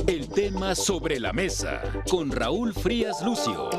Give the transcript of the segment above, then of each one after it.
El tema sobre la mesa con Raúl Frías Lucio.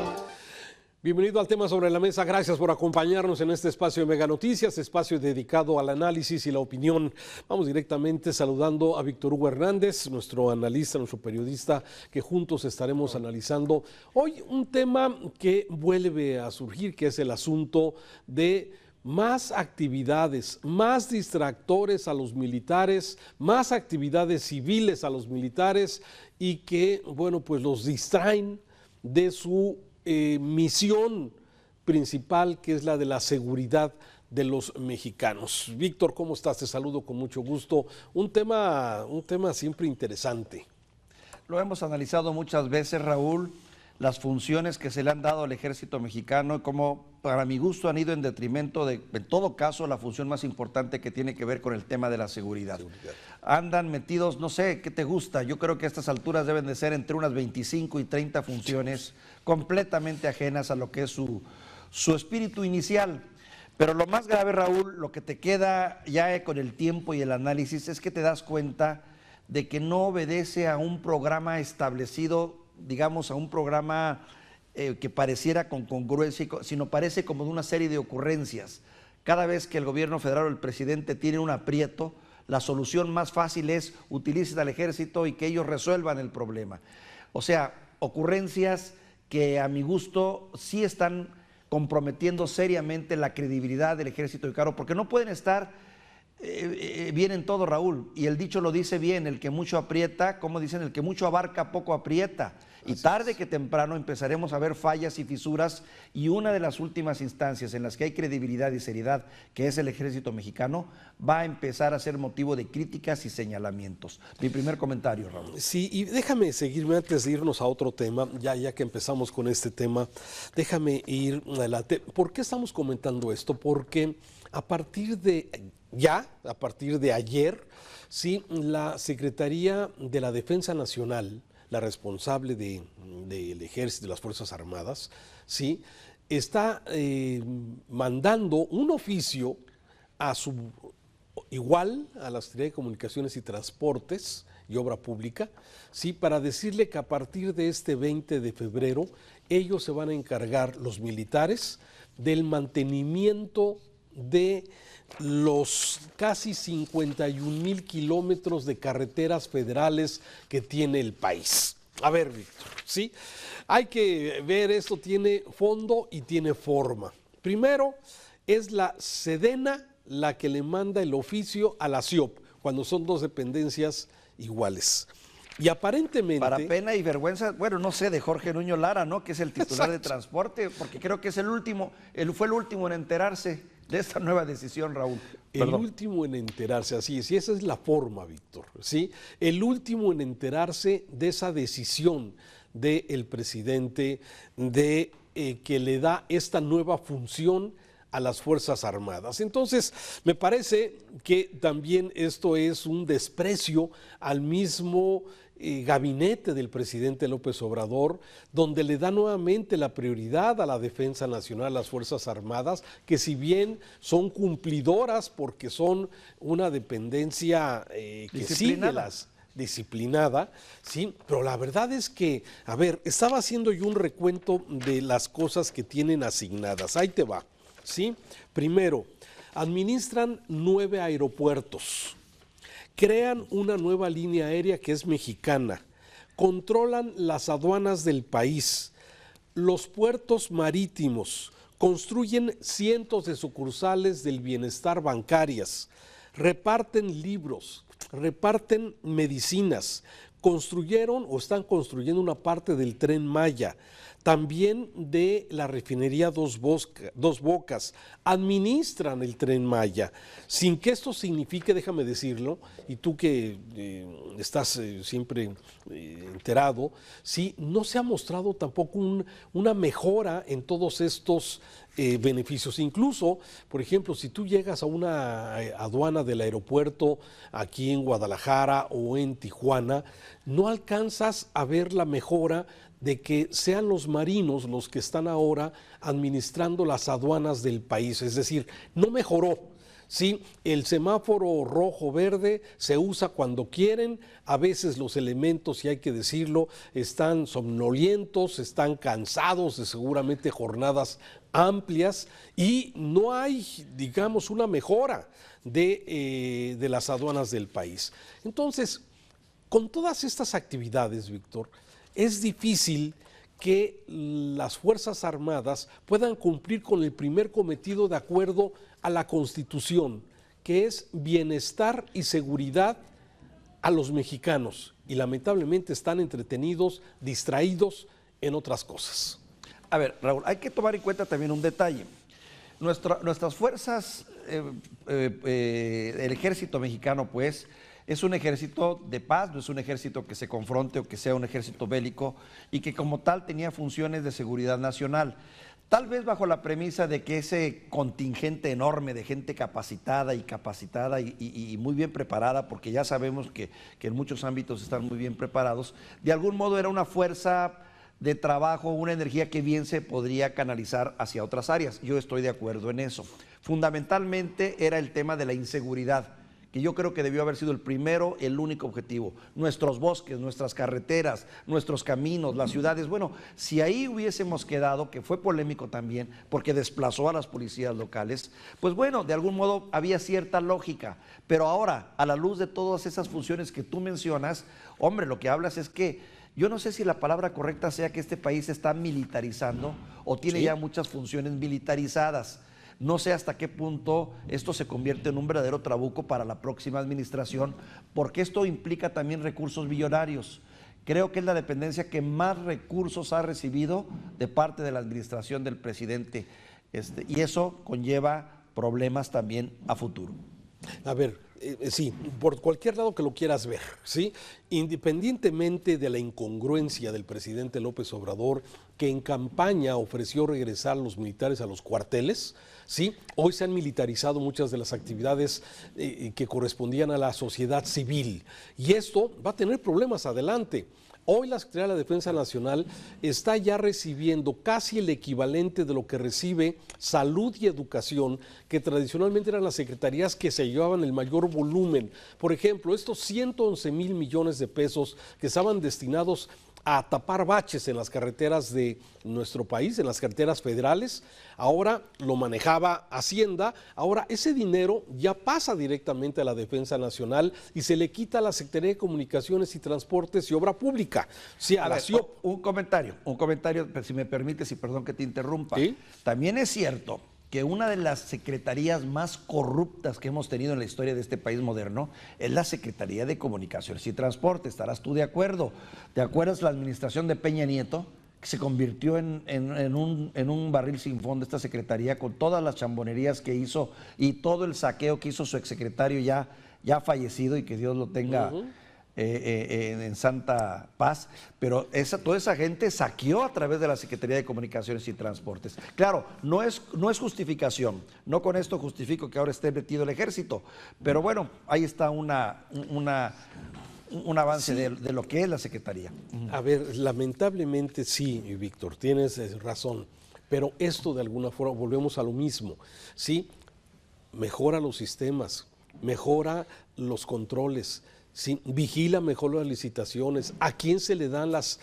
Bienvenido al tema sobre la mesa, gracias por acompañarnos en este espacio de Mega Noticias, espacio dedicado al análisis y la opinión. Vamos directamente saludando a Víctor Hugo Hernández, nuestro analista, nuestro periodista, que juntos estaremos analizando hoy un tema que vuelve a surgir, que es el asunto de más actividades, más distractores a los militares, más actividades civiles a los militares y que, bueno, pues los distraen de su misión principal, que es la de la seguridad de los mexicanos. Víctor, ¿cómo estás? Te saludo con mucho gusto. Un tema siempre interesante. Lo hemos analizado muchas veces, Raúl, las funciones que se le han dado al ejército mexicano, como para mi gusto han ido en detrimento de, en todo caso, la función más importante que tiene que ver con el tema de la seguridad. Andan metidos, no sé, ¿qué te gusta? Yo creo que a estas alturas deben de ser entre unas 25 y 30 funciones completamente ajenas a lo que es su espíritu inicial. Pero lo más grave, Raúl, lo que te queda ya con el tiempo y el análisis es que te das cuenta de que no obedece a un programa establecido, digamos, a un programa que pareciera con congruencia, sino parece como de una serie de ocurrencias. Cada vez que el gobierno federal o el presidente tiene un aprieto, la solución más fácil es utilicen al ejército y que ellos resuelvan el problema. O sea, ocurrencias que a mi gusto sí están comprometiendo seriamente la credibilidad del ejército mexicano, porque no pueden estar bien en todo, Raúl, y el dicho lo dice bien, el que mucho aprieta, como dicen, el que mucho abarca poco aprieta, y tarde que temprano empezaremos a ver fallas y fisuras, y una de las últimas instancias en las que hay credibilidad y seriedad, que es el ejército mexicano, va a empezar a ser motivo de críticas y señalamientos. Mi primer comentario, Raúl. Sí, y déjame seguirme antes de irnos a otro tema, ya que empezamos con este tema, déjame ir adelante. ¿Por qué estamos comentando esto? Porque a partir de ayer, sí, la Secretaría de la Defensa Nacional, la responsable del Ejército, de las Fuerzas Armadas, sí, está mandando un oficio igual a la Secretaría de Comunicaciones y Transportes y Obra Pública, sí, para decirle que a partir de este 20 de febrero ellos se van a encargar, los militares, del mantenimiento de los casi 51,000 kilómetros de carreteras federales que tiene el país. A ver, Víctor, ¿sí? Hay que ver, esto tiene fondo y tiene forma. Primero, es la Sedena la que le manda el oficio a la SIOP, cuando son dos dependencias iguales. Y aparentemente... Para pena y vergüenza, bueno, no sé, de Jorge Nuño Lara, ¿no? Que es el titular de transporte, porque creo que es el último, fue el último en enterarse de esta nueva decisión, Raúl. El último en enterarse, así es, y esa es la forma, Víctor, ¿sí? El último en enterarse de esa decisión del presidente de que le da esta nueva función a las Fuerzas Armadas. Entonces, me parece que también esto es un desprecio al mismo gabinete del presidente López Obrador, donde le da nuevamente la prioridad a la defensa nacional, a las Fuerzas Armadas, que si bien son cumplidoras porque son una dependencia que sigue disciplinada, sí, pero la verdad es que, a ver, estaba haciendo yo un recuento de las cosas que tienen asignadas, ahí te va, ¿sí? Primero, administran 9 aeropuertos, crean una nueva línea aérea que es mexicana, controlan las aduanas del país, los puertos marítimos, construyen cientos de sucursales del bienestar bancarias, reparten libros, reparten medicinas, construyeron o están construyendo una parte del Tren Maya, también de la refinería Dos Bocas, administran el Tren Maya, sin que esto signifique, déjame decirlo, y tú que estás siempre enterado, sí, no se ha mostrado tampoco una mejora en todos estos beneficios. Incluso, por ejemplo, si tú llegas a una aduana del aeropuerto aquí en Guadalajara o en Tijuana, no alcanzas a ver la mejora de que sean los marinos los que están ahora administrando las aduanas del país. Es decir, no mejoró, ¿sí? El semáforo rojo-verde se usa cuando quieren, a veces los elementos, y hay que decirlo, están somnolientos, están cansados de seguramente jornadas amplias y no hay, digamos, una mejora de las aduanas del país. Entonces, con todas estas actividades, Víctor, es difícil que las Fuerzas Armadas puedan cumplir con el primer cometido de acuerdo a la Constitución, que es bienestar y seguridad a los mexicanos, y lamentablemente están entretenidos, distraídos en otras cosas. A ver, Raúl, hay que tomar en cuenta también un detalle. Nuestras fuerzas, el ejército mexicano, pues, es un ejército de paz, no es un ejército que se confronte o que sea un ejército bélico, y que como tal tenía funciones de seguridad nacional. Tal vez bajo la premisa de que ese contingente enorme de gente capacitada y muy bien preparada, porque ya sabemos que en muchos ámbitos están muy bien preparados, de algún modo era una fuerza de trabajo, una energía que bien se podría canalizar hacia otras áreas. Yo estoy de acuerdo en eso. Fundamentalmente era el tema de la inseguridad, que yo creo que debió haber sido el primero, el único objetivo. Nuestros bosques, nuestras carreteras, nuestros caminos, las ciudades. Bueno, si ahí hubiésemos quedado, que fue polémico también, porque desplazó a las policías locales, pues bueno, de algún modo había cierta lógica. Pero ahora, a la luz de todas esas funciones que tú mencionas, hombre, lo que hablas es que yo no sé si la palabra correcta sea que este país se está militarizando o tiene ya muchas funciones militarizadas. No sé hasta qué punto esto se convierte en un verdadero trabuco para la próxima administración, porque esto implica también recursos millonarios. Creo que es la dependencia que más recursos ha recibido de parte de la administración del presidente, y eso conlleva problemas también a futuro. A ver, sí, por cualquier lado que lo quieras ver, ¿sí? Independientemente de la incongruencia del presidente López Obrador, que en campaña ofreció regresar a los militares a los cuarteles, ¿sí? Hoy se han militarizado muchas de las actividades que correspondían a la sociedad civil, y esto va a tener problemas adelante. Hoy la Secretaría de la Defensa Nacional está ya recibiendo casi el equivalente de lo que recibe Salud y Educación, que tradicionalmente eran las secretarías que se llevaban el mayor volumen. Por ejemplo, estos 111 mil millones de pesos que estaban destinados a tapar baches en las carreteras de nuestro país, en las carreteras federales, ahora lo manejaba Hacienda, ahora ese dinero ya pasa directamente a la Defensa Nacional y se le quita a la Secretaría de Comunicaciones y Transportes y Obra Pública. Sí, a la CIOP. Un comentario, si me permites, y perdón que te interrumpa. ¿Sí? También es cierto que una de las secretarías más corruptas que hemos tenido en la historia de este país moderno es la Secretaría de Comunicaciones y Transporte. ¿Estarás tú de acuerdo? ¿Te acuerdas la administración de Peña Nieto, que se convirtió en un barril sin fondo esta secretaría, con todas las chambonerías que hizo y todo el saqueo que hizo su exsecretario ya fallecido, y que Dios lo tenga en santa paz? Pero toda esa gente saqueó a través de la Secretaría de Comunicaciones y Transportes. Claro, no es justificación, no con esto justifico que ahora esté metido el ejército, pero bueno, ahí está un avance de lo que es la Secretaría. A ver, lamentablemente sí, Víctor, tienes razón, pero esto de alguna forma, volvemos a lo mismo, ¿sí? Mejora los sistemas, mejora los controles, ¿sí? Vigila mejor las licitaciones, a quién se le dan las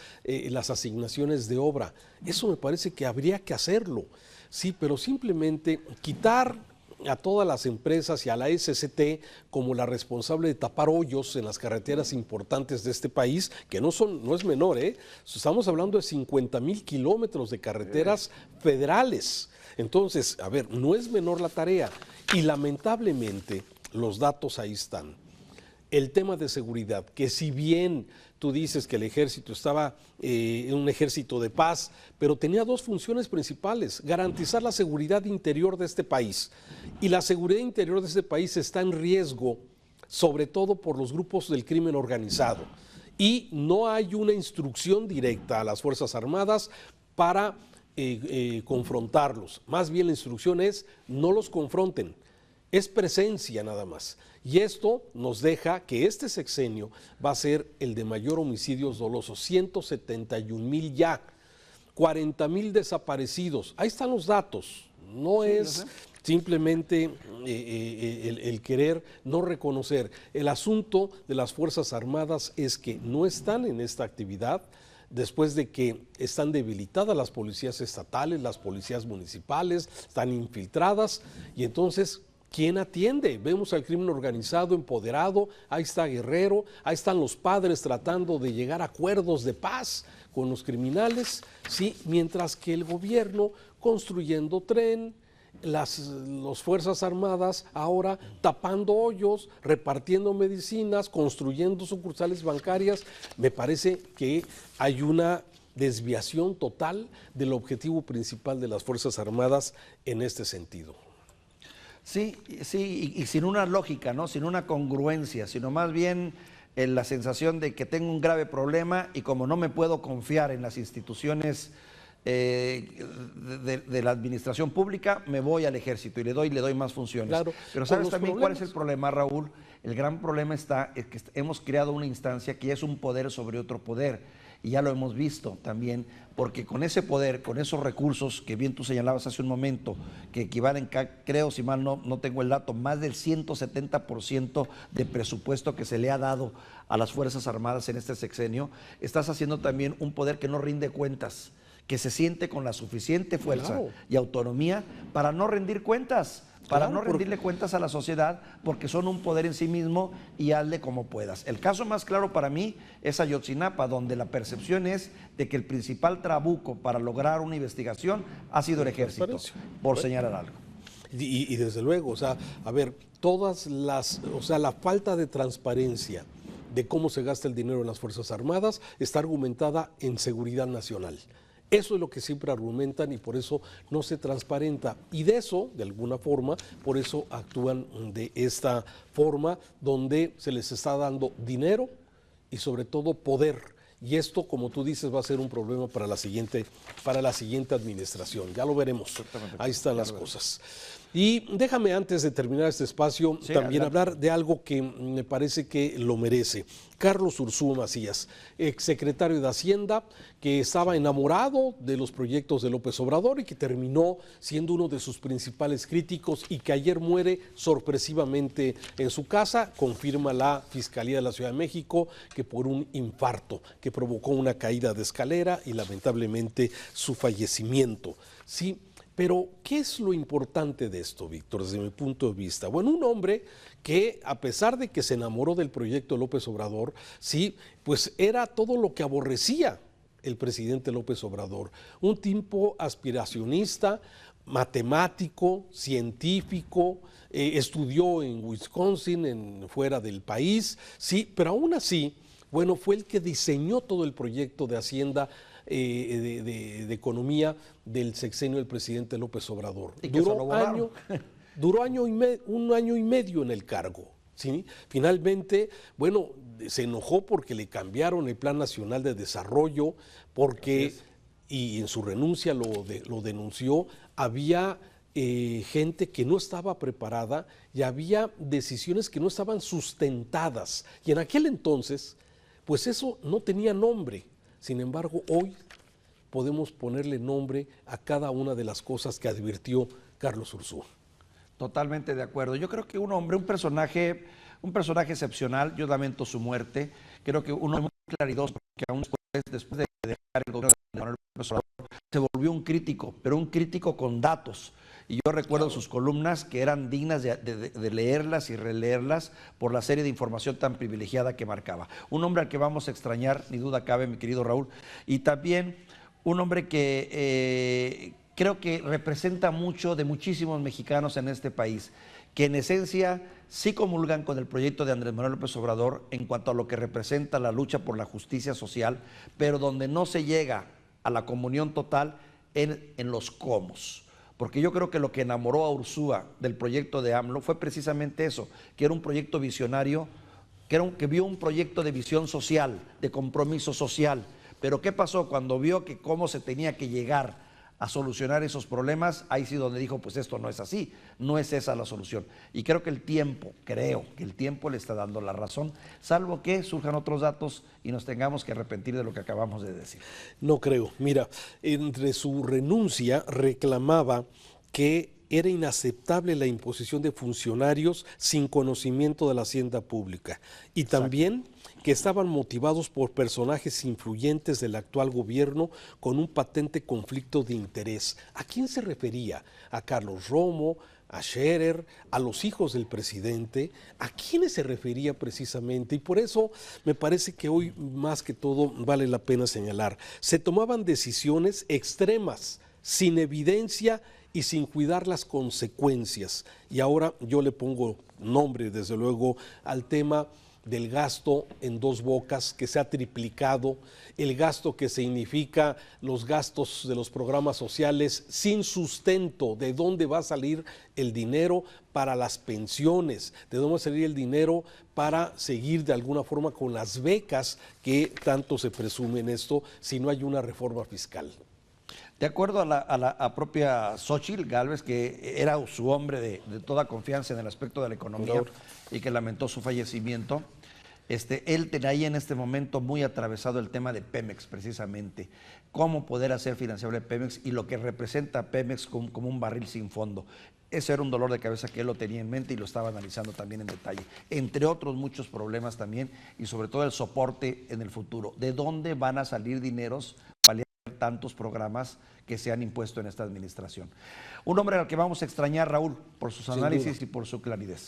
asignaciones de obra. Eso me parece que habría que hacerlo, sí, pero simplemente quitar a todas las empresas y a la SCT como la responsable de tapar hoyos en las carreteras importantes de este país, que no es menor, estamos hablando de 50,000 kilómetros de carreteras federales. Entonces, a ver, no es menor la tarea, y lamentablemente los datos ahí están. El tema de seguridad, que si bien tú dices que el ejército estaba en un ejército de paz, pero tenía dos funciones principales: garantizar la seguridad interior de este país. Y la seguridad interior de este país está en riesgo, sobre todo por los grupos del crimen organizado. Y no hay una instrucción directa a las Fuerzas Armadas para confrontarlos. Más bien la instrucción es: no los confronten. Es presencia nada más. Y esto nos deja que este sexenio va a ser el de mayor homicidios dolosos, 171,000 ya, 40,000 desaparecidos. Ahí están los datos. No es simplemente el querer no reconocer. El asunto de las Fuerzas Armadas es que no están en esta actividad, después de que están debilitadas las policías estatales, las policías municipales, están infiltradas, y entonces, ¿quién atiende? Vemos al crimen organizado empoderado, ahí está Guerrero, ahí están los padres tratando de llegar a acuerdos de paz con los criminales, mientras que el gobierno construyendo tren, las Fuerzas Armadas ahora tapando hoyos, repartiendo medicinas, construyendo sucursales bancarias. Me parece que hay una desviación total del objetivo principal de las Fuerzas Armadas en este sentido. Sí, y sin una lógica, ¿no? Sin una congruencia, sino más bien la sensación de que tengo un grave problema y como no me puedo confiar en las instituciones de la administración pública, me voy al ejército y le doy más funciones. Claro, pero ¿sabes también cuál es el problema, Raúl? El gran problema está en que hemos creado una instancia que ya es un poder sobre otro poder, y ya lo hemos visto también, porque con ese poder, con esos recursos que bien tú señalabas hace un momento, que equivalen, creo, si mal no tengo el dato, más del 170% de presupuesto que se le ha dado a las Fuerzas Armadas en este sexenio, estás haciendo también un poder que no rinde cuentas, que se siente con la suficiente fuerza y autonomía para no rendir cuentas, para no rendirle cuentas a la sociedad, porque son un poder en sí mismo y hazle como puedas. El caso más claro para mí es Ayotzinapa, donde la percepción es de que el principal trabuco para lograr una investigación ha sido el ejército, por señalar algo. Y desde luego, o sea, a ver, la falta de transparencia de cómo se gasta el dinero en las Fuerzas Armadas está argumentada en seguridad nacional. Eso es lo que siempre argumentan y por eso no se transparenta. Y de eso, de alguna forma, por eso actúan de esta forma, donde se les está dando dinero y sobre todo poder. Y esto, como tú dices, va a ser un problema para la siguiente administración. Ya lo veremos. Ahí están las cosas. Y déjame, antes de terminar este espacio, también hablar de algo que me parece que lo merece. Carlos Ursúa Macías, exsecretario de Hacienda, que estaba enamorado de los proyectos de López Obrador y que terminó siendo uno de sus principales críticos y que ayer muere sorpresivamente en su casa, confirma la Fiscalía de la Ciudad de México, que por un infarto que provocó una caída de escalera y lamentablemente su fallecimiento. Sí. Pero, ¿qué es lo importante de esto, Víctor, desde mi punto de vista? Bueno, un hombre que, a pesar de que se enamoró del proyecto López Obrador, pues era todo lo que aborrecía el presidente López Obrador. Un tipo aspiracionista, matemático, científico, estudió en Wisconsin, fuera del país, pero aún así, bueno, fue el que diseñó todo el proyecto de Hacienda, de economía del sexenio del presidente López Obrador. Duró un año y medio en el cargo. ¿Sí? Finalmente, bueno, se enojó porque le cambiaron el Plan Nacional de Desarrollo, y en su renuncia lo denunció, había gente que no estaba preparada y había decisiones que no estaban sustentadas. Y en aquel entonces, pues eso no tenía nombre. Sin embargo, hoy podemos ponerle nombre a cada una de las cosas que advirtió Carlos Ursúa. Totalmente de acuerdo. Yo creo que un personaje excepcional. Yo lamento su muerte. Creo que un hombre muy claridoso, que aún después de dejar el gobierno de Manuel López Obrador, se volvió un crítico, pero un crítico con datos. Y yo recuerdo sus columnas que eran dignas de leerlas y releerlas por la serie de información tan privilegiada que marcaba. Un hombre al que vamos a extrañar, ni duda cabe, mi querido Raúl, y también un hombre que creo que representa mucho de muchísimos mexicanos en este país, que en esencia sí comulgan con el proyecto de Andrés Manuel López Obrador en cuanto a lo que representa la lucha por la justicia social, pero donde no se llega a la comunión total en los cómos. Porque yo creo que lo que enamoró a Ursúa del proyecto de AMLO fue precisamente eso, que era un proyecto visionario, que vio un proyecto de visión social, de compromiso social. Pero ¿qué pasó? Cuando vio que cómo se tenía que llegar a solucionar esos problemas, ahí sí donde dijo, pues esto no es así, no es esa la solución. Y creo que el tiempo le está dando la razón, salvo que surjan otros datos y nos tengamos que arrepentir de lo que acabamos de decir. No creo. Mira, entre su renuncia reclamaba que era inaceptable la imposición de funcionarios sin conocimiento de la hacienda pública y también que estaban motivados por personajes influyentes del actual gobierno con un patente conflicto de interés. ¿A quién se refería? ¿A Carlos Romo, a Scherer, a los hijos del presidente? ¿A quiénes se refería precisamente? Y por eso me parece que hoy más que todo vale la pena señalar, se tomaban decisiones extremas, sin evidencia y sin cuidar las consecuencias. Y ahora yo le pongo nombre, desde luego, al tema del gasto en Dos Bocas, que se ha triplicado, el gasto que significa los gastos de los programas sociales sin sustento, de dónde va a salir el dinero para las pensiones, de dónde va a salir el dinero para seguir de alguna forma con las becas que tanto se presume en esto, si no hay una reforma fiscal. De acuerdo a la propia Xóchitl Gálvez, que era su hombre de toda confianza en el aspecto de la economía y que lamentó su fallecimiento, él tenía en este momento muy atravesado el tema de Pemex, precisamente, cómo poder hacer financiable Pemex y lo que representa Pemex como un barril sin fondo. Ese era un dolor de cabeza que él lo tenía en mente y lo estaba analizando también en detalle, entre otros muchos problemas también, y sobre todo el soporte en el futuro. ¿De dónde van a salir dineros para tantos programas que se han impuesto en esta administración? Un hombre al que vamos a extrañar, Raúl, por sus análisis y por su claridad.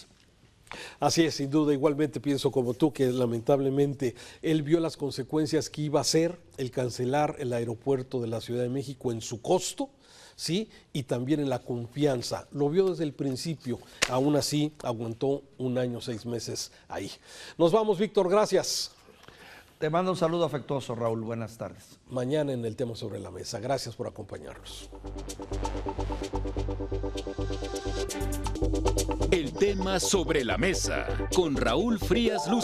Así es, sin duda, igualmente pienso como tú que lamentablemente él vio las consecuencias que iba a ser el cancelar el aeropuerto de la Ciudad de México en su costo, ¿sí? Y también en la confianza. Lo vio desde el principio, aún así aguantó 1 año, 6 meses ahí. Nos vamos, Víctor, gracias. Te mando un saludo afectuoso, Raúl. Buenas tardes. Mañana en el tema sobre la mesa. Gracias por acompañarnos. El tema sobre la mesa con Raúl Frías Luz.